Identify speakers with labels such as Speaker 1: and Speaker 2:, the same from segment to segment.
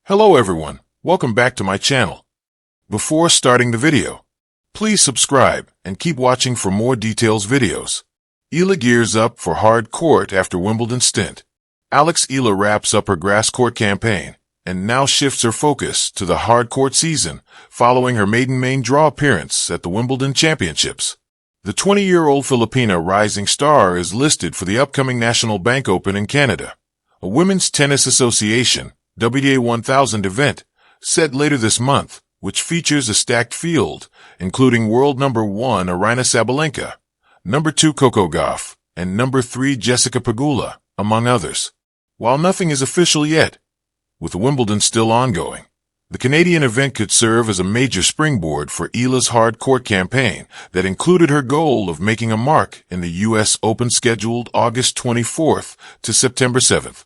Speaker 1: Hello everyone, welcome back to my channel. Before starting the video, please subscribe and keep watching for more details videos. Eala gears up for hard court after Wimbledon stint. Eala wraps up her grass court campaign and now shifts her focus to the hard court season following her maiden main draw appearance at the Wimbledon Championships. The 20-year-old Filipina rising star is listed for the upcoming National Bank Open in Canada, a Women's Tennis Association WTA 1000 event set later this month, which features a stacked field, including world number 1 Aryna Sabalenka, number 2 Coco Gauff, and number 3 Jessica Pegula, among others. While nothing is official yet, with Wimbledon still ongoing, the Canadian event could serve as a major springboard for Eala's hard court campaign that included her goal of making a mark in the U.S. Open scheduled August 24th to September 7th.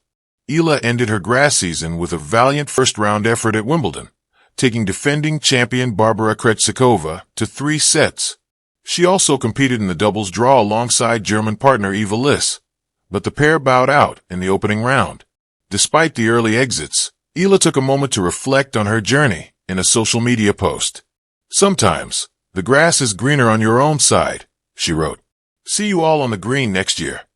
Speaker 1: Eala ended her grass season with a valiant first-round effort at Wimbledon, taking defending champion Barbara Krejcikova to 3 sets. She also competed in the doubles draw alongside German partner Eala, but the pair bowed out in the opening round. Despite the early exits, Eala took a moment to reflect on her journey in a social media post. "Sometimes, the grass is greener on your own side," she wrote. "See you all on the green next year."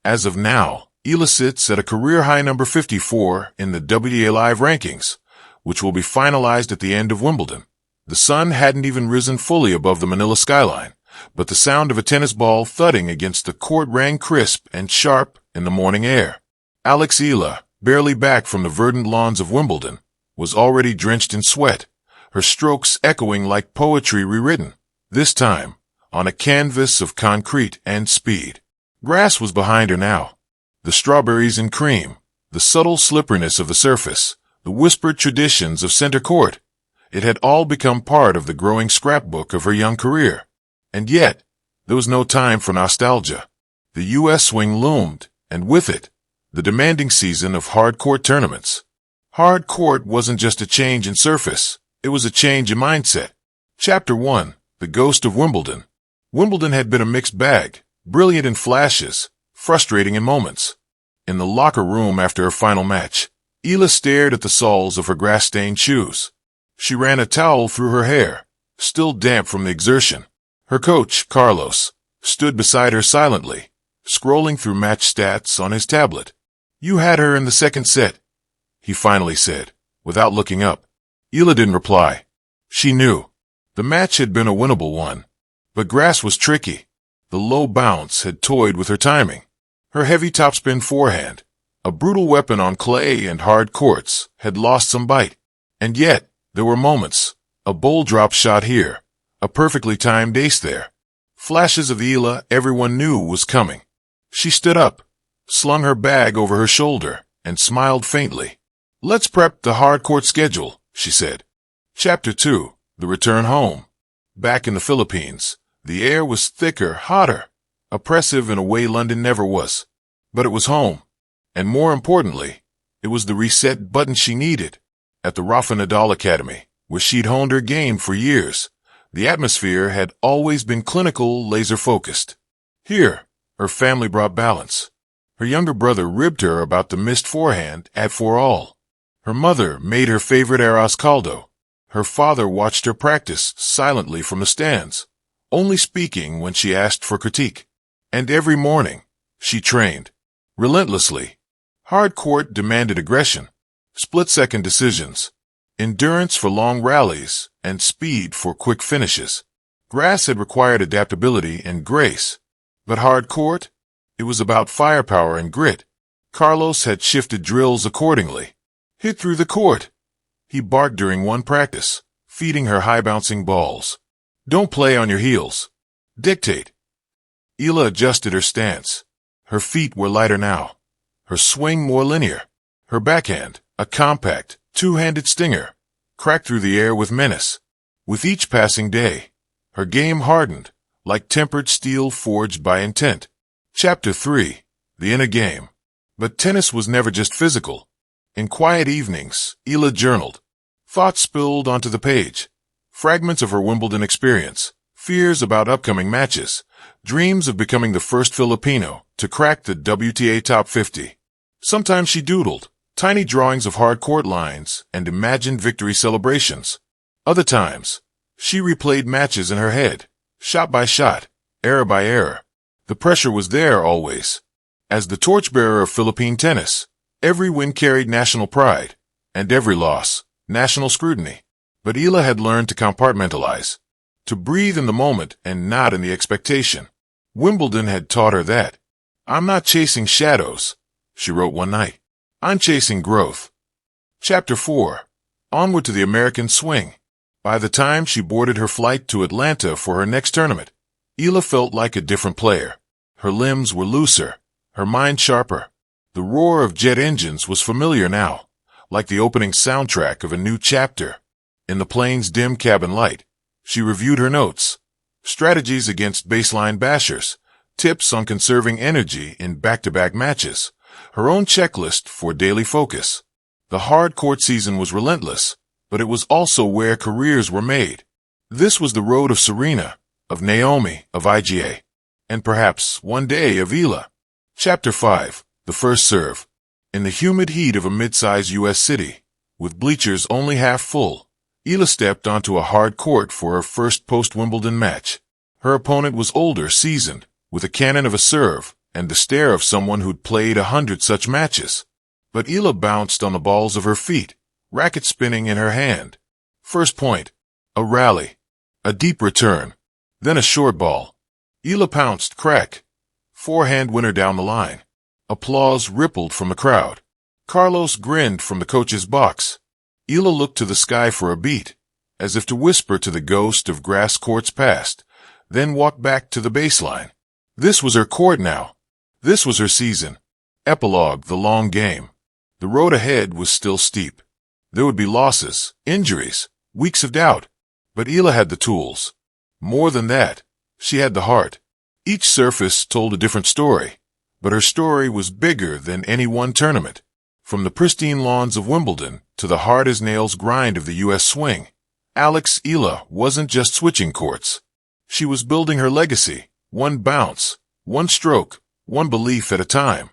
Speaker 1: As of now, Eala sits at a career-high number 54 in the WTA Live rankings, which will be finalized at the end of Wimbledon. The sun hadn't even risen fully above the Manila skyline, but the sound of a tennis ball thudding against the court rang crisp and sharp in the morning air. Eala, barely back from the verdant lawns of Wimbledon, was already drenched in sweat, her strokes echoing like poetry rewritten, this time on a canvas of concrete and speed. Grass was behind her now. The strawberries and cream, the subtle slipperiness of the surface, the whispered traditions of center court. It had all become part of the growing scrapbook of her young career. And yet, there was no time for nostalgia. The U.S. swing loomed, and with it, the demanding season of hard court tournaments. Hard court wasn't just a change in surface, it was a change in mindset. Chapter 1, The Ghost of Wimbledon. Wimbledon had been a mixed bag, brilliant in flashes, frustrating in moments. In the locker room after her final match, Eala stared at the soles of her grass-stained shoes. She ran a towel through her hair, still damp from the exertion. Her coach, Carlos, stood beside her silently, scrolling through match stats on his tablet. "You had her in the second set," he finally said, without looking up. Eala didn't reply. She knew. The match had been a winnable one. But grass was tricky. The low bounce had toyed with her timing. Her heavy topspin forehand, a brutal weapon on clay and hard courts, had lost some bite. And yet, there were moments. A bowl drop shot here, a perfectly timed ace there. Flashes of Eala everyone knew was coming. She stood up, slung her bag over her shoulder, and smiled faintly. "Let's prep the hard court schedule," she said. Chapter 2, The Return Home. Back in the Philippines, the air was thicker, hotter, oppressive in a way London never was. But it was home. And more importantly, it was the reset button she needed. At the Rafa Nadal Academy, where she'd honed her game for years, the atmosphere had always been clinical, laser-focused. Here, her family brought balance. Her younger brother ribbed her about the missed forehand at 4-all. Her mother made her favorite arroz caldo. Her father watched her practice silently from the stands, only speaking when she asked for critique. And every morning, she trained. Relentlessly. Hard court demanded aggression, split-second decisions, endurance for long rallies, and speed for quick finishes. Grass had required adaptability and grace, but hard court? It was about firepower and grit. Carlos had shifted drills accordingly. "Hit through the court," he barked during one practice, feeding her high-bouncing balls. "Don't play on your heels. Dictate." Eala adjusted her stance. Her feet were lighter now, her swing more linear. Her backhand, a compact, two-handed stinger, cracked through the air with menace. With each passing day, her game hardened, like tempered steel forged by intent. Chapter 3, The Inner Game. But tennis was never just physical. In quiet evenings, Eala journaled. Thoughts spilled onto the page. Fragments of her Wimbledon experience, fears about upcoming matches, dreams of becoming the first Filipino to crack the WTA Top 50. Sometimes she doodled, tiny drawings of hard court lines and imagined victory celebrations. Other times, she replayed matches in her head, shot by shot, error by error. The pressure was there always. As the torchbearer of Philippine tennis, every win carried national pride, and every loss, national scrutiny. But Eala had learned to compartmentalize, to breathe in the moment and not in the expectation. Wimbledon had taught her that. "I'm not chasing shadows," she wrote one night. "I'm chasing growth." Chapter 4. Onward to the American swing. By the time she boarded her flight to Atlanta for her next tournament, Eala felt like a different player. Her limbs were looser, her mind sharper. The roar of jet engines was familiar now, like the opening soundtrack of a new chapter. In the plane's dim cabin light, she reviewed her notes, strategies against baseline bashers, tips on conserving energy in back-to-back matches, her own checklist for daily focus. The hard court season was relentless, but it was also where careers were made. This was the road of Serena, of Naomi, of IGA, and perhaps one day of Eala. Chapter 5. The First Serve. In the humid heat of a mid-sized U.S. city, with bleachers only half full, Eala stepped onto a hard court for her first post-Wimbledon match. Her opponent was older, seasoned, with a cannon of a serve and the stare of someone who'd played 100 such matches. But Eala bounced on the balls of her feet, racket spinning in her hand. First point, a rally, a deep return, then a short ball. Eala pounced, crack. Forehand winner down the line. Applause rippled from the crowd. Carlos grinned from the coach's box. Eala looked to the sky for a beat, as if to whisper to the ghost of grass courts past, then walked back to the baseline. This was her court now. This was her season. Epilogue, the long game. The road ahead was still steep. There would be losses, injuries, weeks of doubt. But Eala had the tools. More than that, she had the heart. Each surface told a different story, but her story was bigger than any one tournament. From the pristine lawns of Wimbledon to the hard-as-nails grind of the U.S. swing, Eala wasn't just switching courts. She was building her legacy, one bounce, one stroke, one belief at a time.